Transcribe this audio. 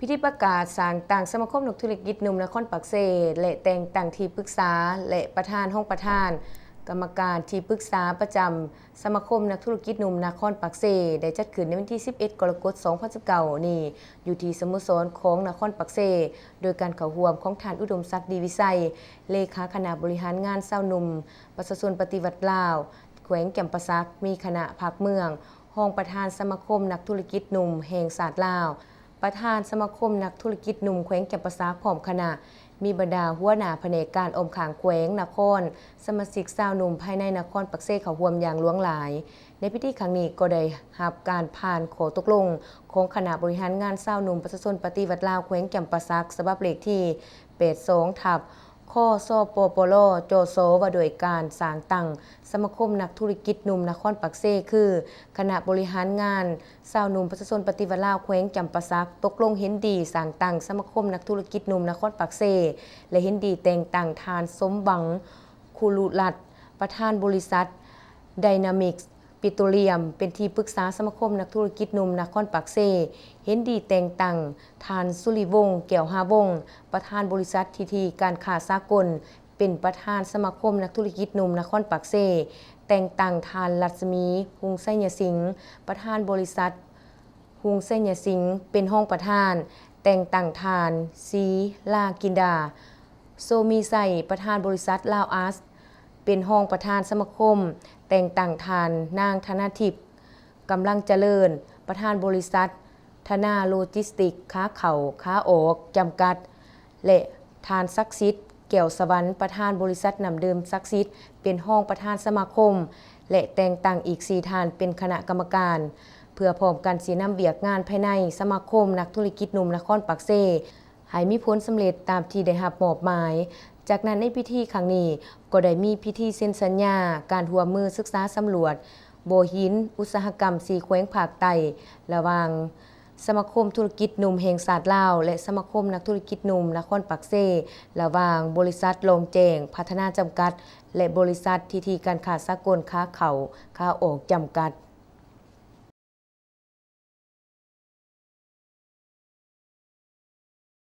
พิธีประกาศสร้างต่างสมาคมนักธุรกิจหนุ่มนครปักเซและแต่งตั้งที่ปรึกษาและประธานห้องประธาน กรรมการที่ปรึกษาประจำสมาคมนักธุรกิจหนุ่มนครปักเซได้จัดขึ้นในวันที่ 11 กรกฎาคม 2019 นี้อยู่ที่สโมสรของนครปักเซโดยการเข้าร่วมของท่านอุดมศักดิ์ดีวิสัยเลขาคณะบริหารงานชาวหนุ่มประชาชนปฏิวัติลาวแขวงแก่มปะซักมีคณะภาคเมืองห้องประธานสมาคมนักธุรกิจหนุ่มแห่งศาสตร์ลาวประธานสมาคมนักธุรกิจหนุ่มแขวงแก่มปะซักพร้อมคณะมีบรรดาหัวหน้าแผนกการอมขางแขวงนครสมาชิกชาวหนุ่มภายในนครปักเซ่เข้าร่วมอย่างหลวงหลายในพิธีครั้งนี้ก็ได้รับการผ่านข้อตกลงของคณะบริหารงานชาวหนุ่มประชาชนปฏิวัติลาวแขวงแก่มปะซักฉบับเลขที่82ทับข้อซปปลโจโซว่าโดยการสร้างตั้งสมาคมนักธุรกิจหนุ่มนครปักเซ่คือคณะบริหารงานชาวหนุ่มประชาชนปฏิวัติลาวแขวงจำปาสักตกลงเห็นดีสร้างตั้งสมาคมนักธุรกิจหนุ่มนครปักเซ่และเห็นดีแต่งตั้งทานสมบังคูลุรัตน์ประธานบริษัทไดนามิกส์ปิโตรเลียมเป็นที่ปรึกษาสมาคมนักธุรกิจหนุ่มนครปักเซ่เห็นดีแต่งตั้งทานสุริวงศ์แก้วหาวงศ์ประธานบริษัททีทีการค้าสากลเป็นประธานสมาคมนักธุรกิจหนุ่มนครปักเซ่แต่งตั้งทานรัศมีหุงไสยสิงห์ประธานบริษัทหุงไสยสิงห์เป็นห้องประธานแต่งตั้งทานซีลากินดาโซมีไซประธานบริษัทลาวอาร์ตเป็นห้องประธานสมาคมแต่งตั้งทานนางธนาทิพย์กำลังเจริญประธานบริษัทธนาโลจิสติกค้าเข่าค้าออกจำกัดและทานซักซิดเกี่ยวสวรรค์ประธานบริษัทนำเดิมซักซิดเป็นห้องประธานสมาคมและแต่งตั้งอีก4ท่านเป็นคณะกรรมการเพื่อพร้อมกันสีนำเบียกงานภายในสมาคมนักธุรกิจหนุ่มนครปักเซ่ให้มีผลสำเร็จตามที่ได้รับมอบหมายจากนั้นในพิธีครั้งนี้ก็ได้มีพิธีเซ็นสัญญาการร่วมมือศึกษาสำรวจโบหินอุตสาหกรรม4แขวงภาคใต้ระหว่างสมาคมธุรกิจหนุ่มแห่งศาสตร์ลาวและสมาคมนักธุรกิจหนุ่มนครปักเซ่ระหว่างบริษัทลงแจงพัฒนาจำกัดและบริษัททีทีการค้าสากลค้าเข่าค้าออกจำกัด